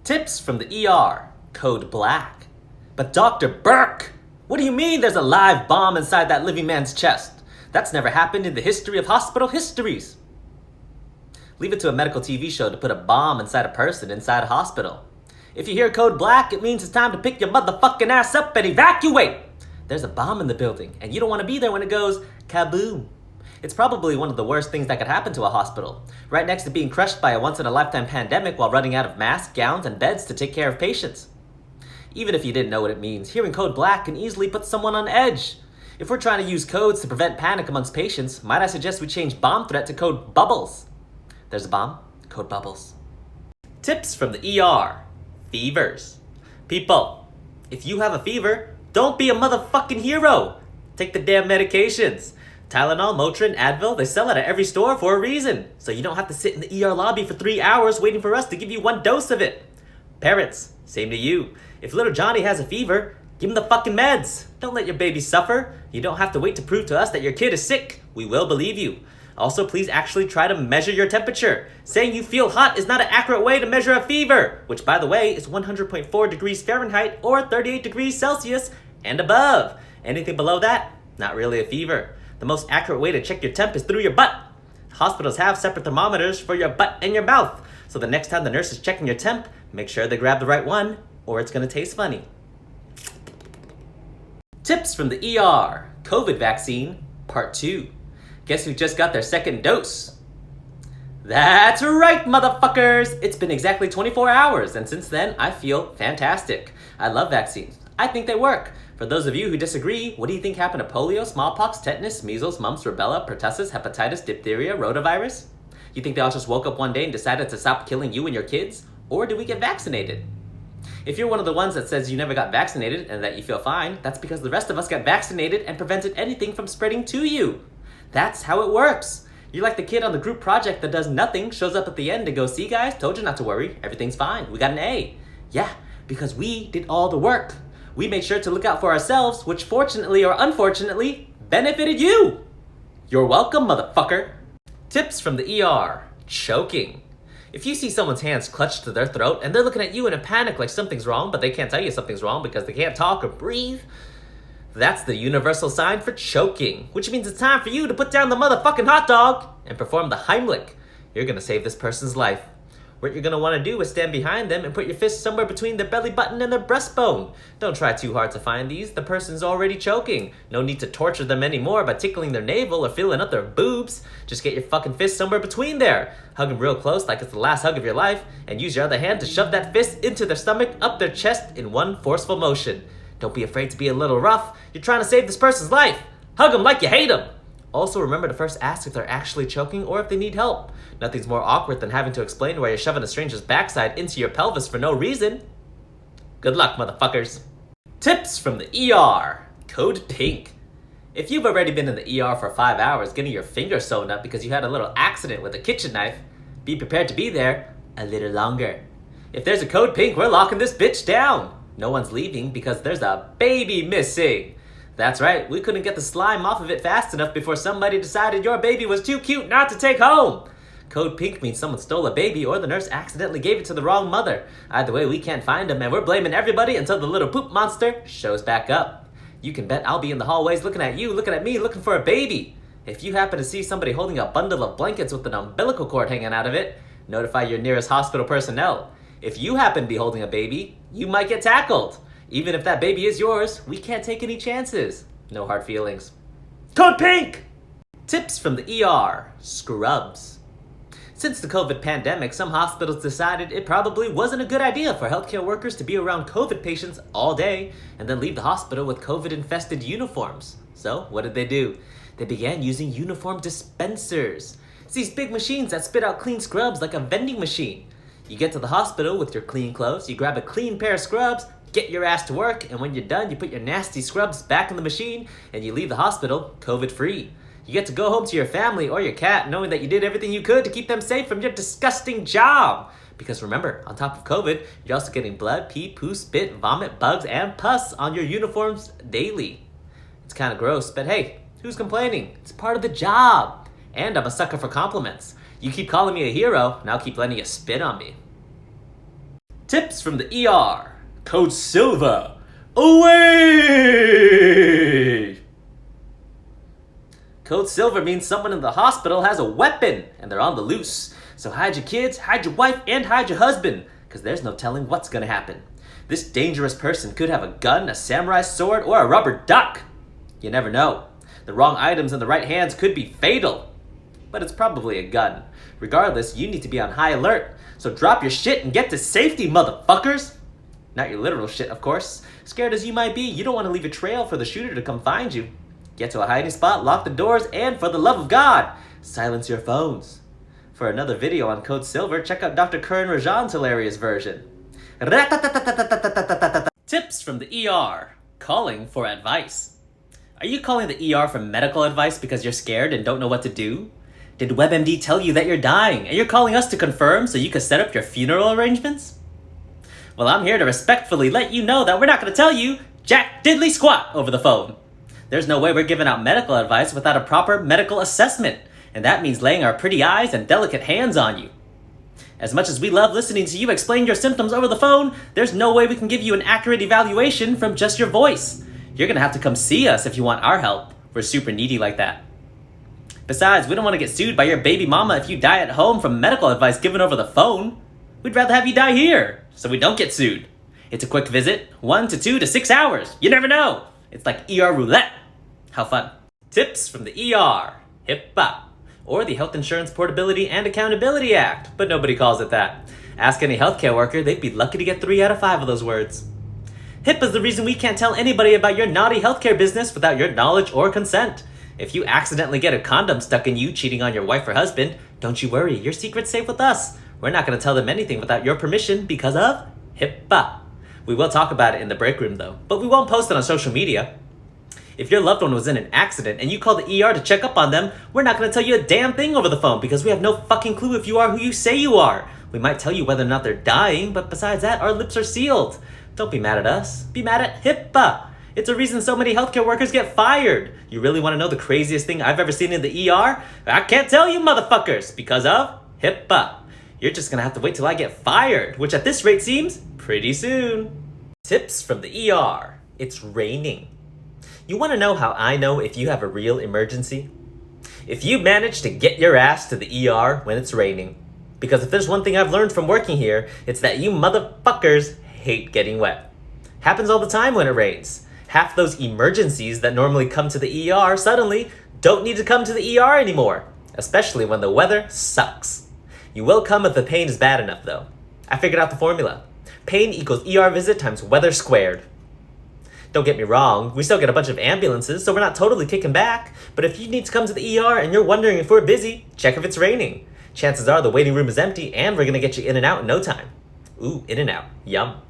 Tips from the ER. Code black. But Dr. Burke, what do you mean there's a live bomb inside that living man's chest? That's never happened in the history of hospital histories. Leave it to a medical TV show to put a bomb inside a person inside a hospital. If you hear code black, it means it's time to pick your motherfucking ass up and evacuate. There's a bomb in the building, and you don't want to be there when it goes kaboom. It's probably one of the worst things that could happen to a hospital, right next to being crushed by a once-in-a-lifetime pandemic while running out of masks, gowns, and beds to take care of patients. Even if you didn't know what it means, hearing code black can easily put someone on edge. If we're trying to use codes to prevent panic amongst patients, might I suggest we change bomb threat to code bubbles? There's a bomb, code bubbles. Tips from the ER. Fevers. People, if you have a fever, don't be a motherfucking hero. Take the damn medications. Tylenol, Motrin, Advil, they sell it at every store for a reason. So you don't have to sit in the ER lobby for 3 hours waiting for us to give you 1 dose of it. Parents, same to you. If little Johnny has a fever, give him the fucking meds. Don't let your baby suffer. You don't have to wait to prove to us that your kid is sick. We will believe you. Also, please actually try to measure your temperature. Saying you feel hot is not an accurate way to measure a fever, which, by the way, is 100.4 degrees Fahrenheit or 38 degrees Celsius and above. Anything below that, not really a fever. The most accurate way to check your temp is through your butt. Hospitals have separate thermometers for your butt and your mouth, so the next time the nurse is checking your temp, make sure they grab the right one, or it's gonna taste funny. Tips from the ER. COVID vaccine, part 2. Guess who just got their second dose? That's right, motherfuckers! It's been exactly 24 hours, and since then, I feel fantastic. I love vaccines. I think they work. For those of you who disagree, what do you think happened to polio, smallpox, tetanus, measles, mumps, rubella, pertussis, hepatitis, diphtheria, rotavirus? You think they all just woke up one day and decided to stop killing you and your kids? Or did we get vaccinated? If you're one of the ones that says you never got vaccinated and that you feel fine, that's because the rest of us got vaccinated and prevented anything from spreading to you. That's how it works. You're like the kid on the group project that does nothing, shows up at the end and goes, see guys, told you not to worry, everything's fine, we got an A. Yeah, because we did all the work. We made sure to look out for ourselves, which fortunately or unfortunately benefited you. You're welcome, motherfucker. Tips from the ER. Choking. If you see someone's hands clutched to their throat and they're looking at you in a panic like something's wrong, but they can't tell you something's wrong because they can't talk or breathe, that's the universal sign for choking, which means it's time for you to put down the motherfucking hot dog and perform the Heimlich. You're gonna save this person's life. What you're gonna wanna do is stand behind them and put your fist somewhere between their belly button and their breastbone. Don't try too hard to find these. The person's already choking. No need to torture them anymore by tickling their navel or feeling up their boobs. Just get your fucking fist somewhere between there. Hug them real close like it's the last hug of your life, and use your other hand to shove that fist into their stomach, up their chest in one forceful motion. Don't be afraid to be a little rough. You're trying to save this person's life. Hug them like you hate them. Also, remember to first ask if they're actually choking or if they need help. Nothing's more awkward than having to explain why you're shoving a stranger's backside into your pelvis for no reason. Good luck, motherfuckers. Tips from the ER. Code pink. If you've already been in the ER for 5 hours getting your finger sewn up because you had a little accident with a kitchen knife, be prepared to be there a little longer. If there's a code pink, we're locking this bitch down. No one's leaving because there's a baby missing. That's right, we couldn't get the slime off of it fast enough before somebody decided your baby was too cute not to take home. Code pink means someone stole a baby or the nurse accidentally gave it to the wrong mother. Either way, we can't find them and we're blaming everybody until the little poop monster shows back up. You can bet I'll be in the hallways looking at you, looking at me, looking for a baby. If you happen to see somebody holding a bundle of blankets with an umbilical cord hanging out of it, notify your nearest hospital personnel. If you happen to be holding a baby, you might get tackled. Even if that baby is yours, we can't take any chances. No hard feelings. Code pink! Tips from the ER. Scrubs. Since the COVID pandemic, some hospitals decided it probably wasn't a good idea for healthcare workers to be around COVID patients all day and then leave the hospital with COVID-infested uniforms. So, what did they do? They began using uniform dispensers. It's these big machines that spit out clean scrubs like a vending machine. You get to the hospital with your clean clothes, you grab a clean pair of scrubs, get your ass to work, and when you're done, you put your nasty scrubs back in the machine, and you leave the hospital COVID-free. You get to go home to your family or your cat knowing that you did everything you could to keep them safe from your disgusting job. Because remember, on top of COVID, you're also getting blood, pee, poo, spit, vomit, bugs, and pus on your uniforms daily. It's kind of gross, but hey, who's complaining? It's part of the job. And I'm a sucker for compliments. You keep calling me a hero, and I'll keep letting you spit on me. Tips from the ER. Code SILVER. Away! Code SILVER means someone in the hospital has a weapon and they're on the loose. So hide your kids, hide your wife, and hide your husband, because there's no telling what's gonna happen. This dangerous person could have a gun, a samurai sword, or a rubber duck. You never know. The wrong items in the right hands could be fatal. But it's probably a gun. Regardless, you need to be on high alert. So drop your shit and get to safety, motherfuckers! Not your literal shit, of course. Scared as you might be, you don't want to leave a trail for the shooter to come find you. Get to a hiding spot, lock the doors, and for the love of God, silence your phones. For another video on Code Silver, check out Dr. Karan Rajan's hilarious version. Tips from the ER. Calling for advice. Are you calling the ER for medical advice because you're scared and don't know what to do? Did WebMD tell you that you're dying and you're calling us to confirm so you can set up your funeral arrangements? Well, I'm here to respectfully let you know that we're not going to tell you jack diddly squat over the phone. There's no way we're giving out medical advice without a proper medical assessment, and that means laying our pretty eyes and delicate hands on you. As much as we love listening to you explain your symptoms over the phone, there's no way we can give you an accurate evaluation from just your voice. You're going to have to come see us if you want our help. We're super needy like that. Besides, we don't want to get sued by your baby mama if you die at home from medical advice given over the phone. We'd rather have you die here, so we don't get sued. It's a quick visit, 1 to 2 to 6 hours. You never know. It's like ER roulette. How fun. Tips from the ER. HIPAA. Or the Health Insurance Portability and Accountability Act, but nobody calls it that. Ask any healthcare worker, they'd be lucky to get 3 out of 5 of those words. HIPAA's the reason we can't tell anybody about your naughty healthcare business without your knowledge or consent. If you accidentally get a condom stuck in you cheating on your wife or husband, don't you worry, your secret's safe with us. We're not going to tell them anything without your permission because of HIPAA. We will talk about it in the break room though, but we won't post it on social media. If your loved one was in an accident and you call the ER to check up on them, we're not going to tell you a damn thing over the phone because we have no fucking clue if you are who you say you are. We might tell you whether or not they're dying, but besides that, our lips are sealed. Don't be mad at us. Be mad at HIPAA. It's a reason so many healthcare workers get fired. You really want to know the craziest thing I've ever seen in the ER? I can't tell you, motherfuckers, because of HIPAA. You're just going to have to wait till I get fired, which at this rate seems pretty soon. Tips from the ER. It's raining. You want to know how I know if you have a real emergency? If you manage to get your ass to the ER when it's raining. Because if there's one thing I've learned from working here, it's that you motherfuckers hate getting wet. Happens all the time when it rains. Half those emergencies that normally come to the ER suddenly don't need to come to the ER anymore, especially when the weather sucks. You will come if the pain is bad enough though. I figured out the formula. Pain equals ER visit times weather squared. Don't get me wrong, we still get a bunch of ambulances, so we're not totally kicking back, but if you need to come to the ER and you're wondering if we're busy, check if it's raining. Chances are the waiting room is empty and we're gonna get you in and out in no time. Ooh, in and out. Yum.